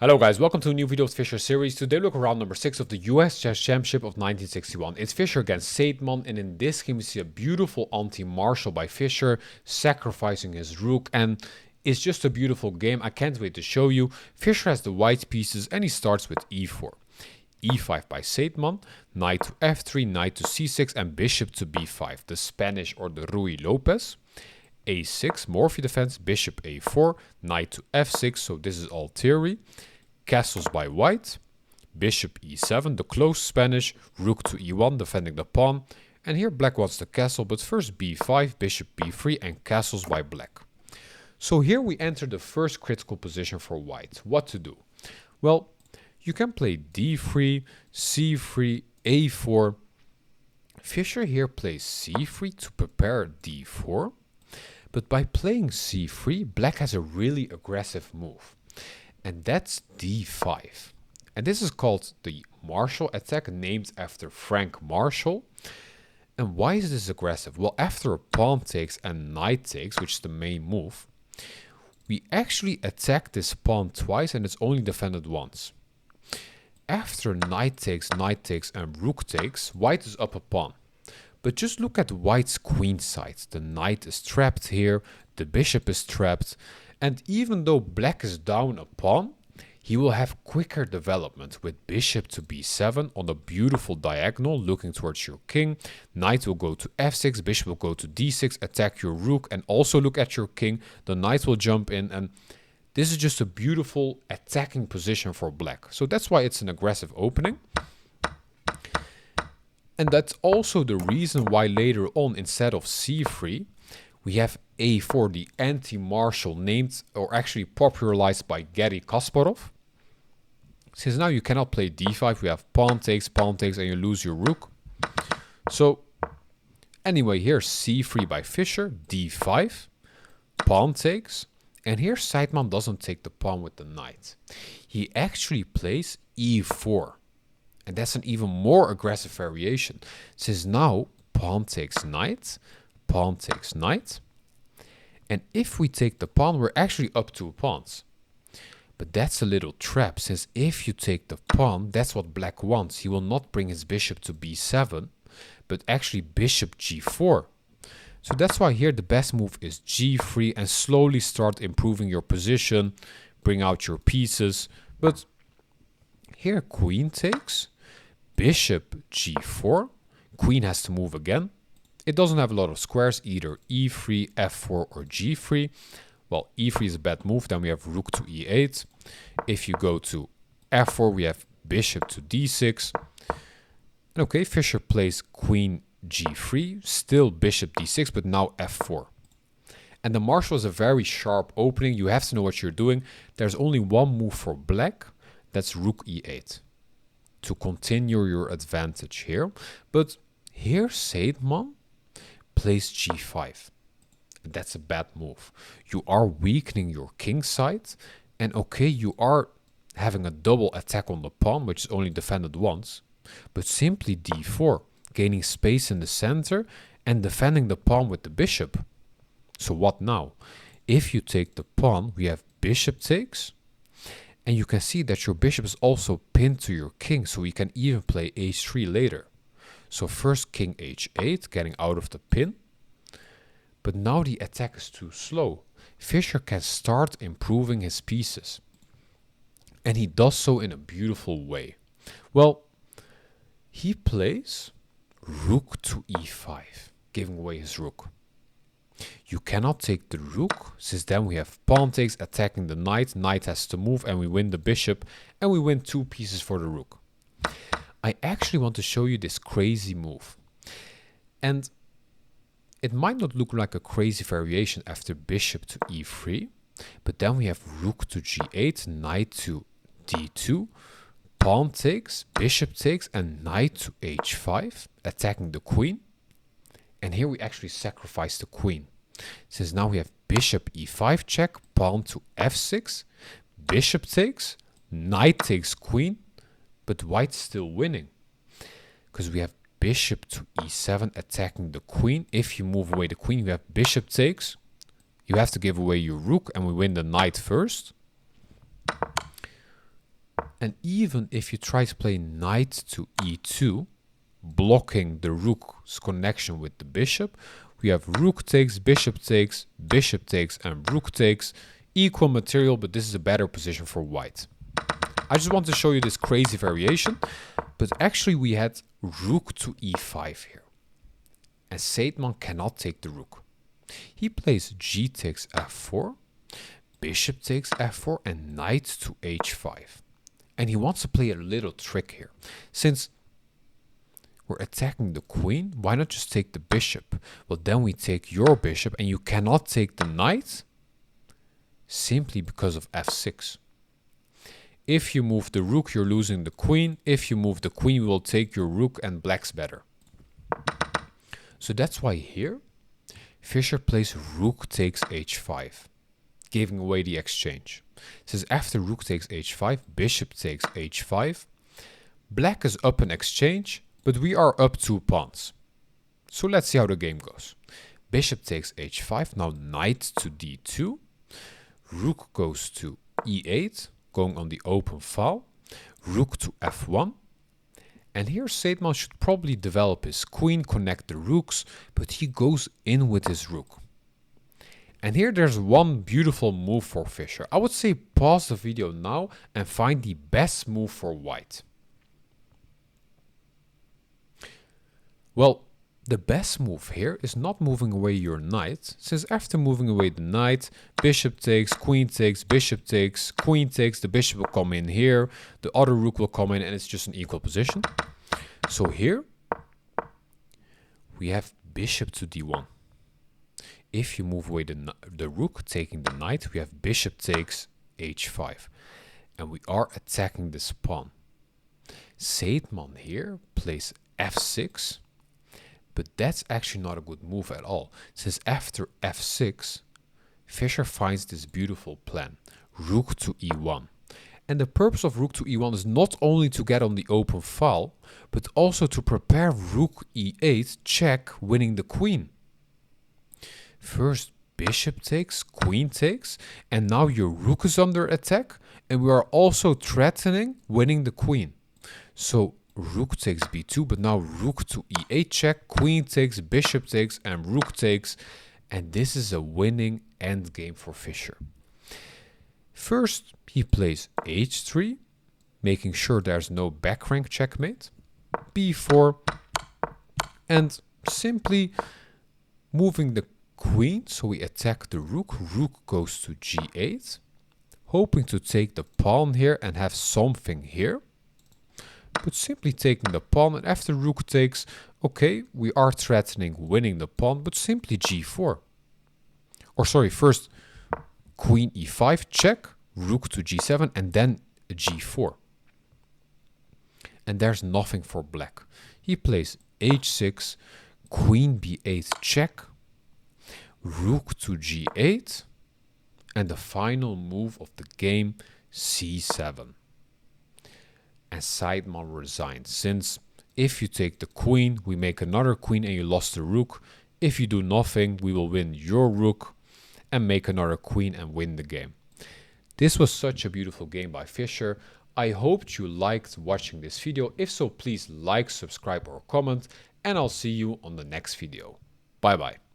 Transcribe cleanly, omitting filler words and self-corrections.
Hello guys, welcome to a new video of Fischer series. Today we look around number 6 of the US Chess Championship of 1961. It's Fischer against Seidman, and in this game we see a beautiful anti-marshal by Fischer, sacrificing his rook, and it's just a beautiful game. I can't wait to show you. Fischer has the white pieces and he starts with e4. e5 by Seidman, knight to f3, knight to c6 and bishop to b5, the Spanish or the Ruy Lopez. a6, Morphy defense, bishop a4, knight to f6, so this is all theory. Castles by white, bishop e7, the close Spanish, rook to e1, defending the pawn. And here black wants the castle, but first b5, bishop b3, and castles by black. So here we enter the first critical position for white. What to do? Well, you can play d3, c3, a4. Fischer here plays c3 to prepare d4. But by playing c3, black has a really aggressive move. And that's d5. And this is called the Marshall attack, named after Frank Marshall. And why is this aggressive? Well, after a pawn takes and knight takes, which is the main move, we actually attack this pawn twice and it's only defended once. After knight takes, and rook takes, white is up a pawn. But just look at white's queen side. The knight is trapped here, the bishop is trapped, and even though black is down a pawn, he will have quicker development with bishop to b7 on a beautiful diagonal looking towards your king. Knight will go to f6, bishop will go to d6, attack your rook, and also look at your king. The knight will jump in, and this is just a beautiful attacking position for black. So that's why it's an aggressive opening. And that's also the reason why later on, instead of c3, we have a4, the anti-marshal, named or actually popularized by Garry Kasparov. Since now you cannot play d5, we have pawn takes, and you lose your rook. So anyway, here's c3 by Fischer, d5, pawn takes, and here Seidman doesn't take the pawn with the knight. He actually plays e4. And that's an even more aggressive variation, since now pawn takes knight, and if we take the pawn, we're actually up 2 pawns. But that's a little trap, since if you take the pawn, that's what black wants. He will not bring his bishop to b7, but actually bishop g4. So that's why here the best move is g3 and slowly start improving your position, bring out your pieces. But here queen takes, bishop g4, queen has to move again. It doesn't have a lot of squares, either e3, f4 or g3. Well, e3 is a bad move, then we have rook to e8. If you go to f4, we have bishop to d6. Okay, Fischer plays queen g3, still bishop d6, but now f4. And the marshal is a very sharp opening. You have to know what you're doing. There's only one move for black, that's rook e8. To continue your advantage here. But here Seidman plays g5. That's a bad move. You are weakening your king side. And okay, you are having a double attack on the pawn, which is only defended once. But simply d4, gaining space in the center and defending the pawn with the bishop. So what now? If you take the pawn, we have bishop takes. And you can see that your bishop is also pinned to your king, so you can even play h3 later. So first king h8, getting out of the pin. But now the attack is too slow. Fischer can start improving his pieces. And he does so in a beautiful way. Well, he plays rook to e5, giving away his rook. You cannot take the rook, since then we have pawn takes attacking the knight. Knight has to move and we win the bishop and we win 2 pieces for the rook. I actually want to show you this crazy move. And it might not look like a crazy variation after bishop to e3, but then we have rook to g8, knight to d2, pawn takes, bishop takes, and knight to h5, attacking the queen. And here we actually sacrifice the queen. Since now we have bishop e5 check, pawn to f6, bishop takes, knight takes queen, but white's still winning. Because we have bishop to e7 attacking the queen. If you move away the queen, we have bishop takes. You have to give away your rook and we win the knight first. And even if you try to play knight to e2, blocking the rook's connection with the bishop, we have rook takes, and rook takes. Equal material, but this is a better position for white. I just want to show you this crazy variation, but actually we had rook to e5 here. And Seidman cannot take the rook. He plays g takes f4, bishop takes f4, and knight to h5. And he wants to play a little trick here. Since we're attacking the queen, why not just take the bishop? Well, then we take your bishop, and you cannot take the knight simply because of f6. If you move the rook, you're losing the queen. If you move the queen, we will take your rook, and black's better. So that's why here, Fischer plays rook takes h5, giving away the exchange. Says after rook takes h5, bishop takes h5. Black is up in exchange, but we are up 2 pawns. So let's see how the game goes. Bishop takes h5, now knight to d2. Rook goes to e8, going on the open file. Rook to f1. And here Seidman should probably develop his queen, connect the rooks, but he goes in with his rook. And here there's one beautiful move for Fischer. I would say pause the video now and find the best move for white. Well, the best move here is not moving away your knight, since after moving away the knight, bishop takes, queen takes, bishop takes, queen takes, the bishop will come in here, the other rook will come in, and it's just an equal position. So here, we have bishop to d1. If you move away the rook, taking the knight, we have bishop takes h5. And we are attacking this pawn. Seidman here plays f6. But that's actually not a good move at all, since after f6, Fischer finds this beautiful plan, rook to e1. And the purpose of rook to e1 is not only to get on the open file, but also to prepare rook e8, check, winning the queen. First, bishop takes, queen takes, and now your rook is under attack, and we are also threatening winning the queen. So rook takes b2, but now rook to e8 check, queen takes, bishop takes, and rook takes. And this is a winning endgame for Fischer. First, he plays h3, making sure there's no back rank checkmate. b4, and simply moving the queen, so we attack the rook. Rook goes to g8, hoping to take the pawn here and have something here. But simply taking the pawn, and after rook takes, okay, we are threatening winning the pawn, but simply g4. Or sorry, first queen e5 check, rook to g7, and then g4. And there's nothing for black. He plays h6, queen b8 check, rook to g8, and the final move of the game, c7. And Seidman resigns, since if you take the queen, we make another queen and you lost the rook. If you do nothing, we will win your rook and make another queen and win the game. This was such a beautiful game by Fischer. I hope you liked watching this video. If so, please like, subscribe or comment, and I'll see you on the next video. Bye bye.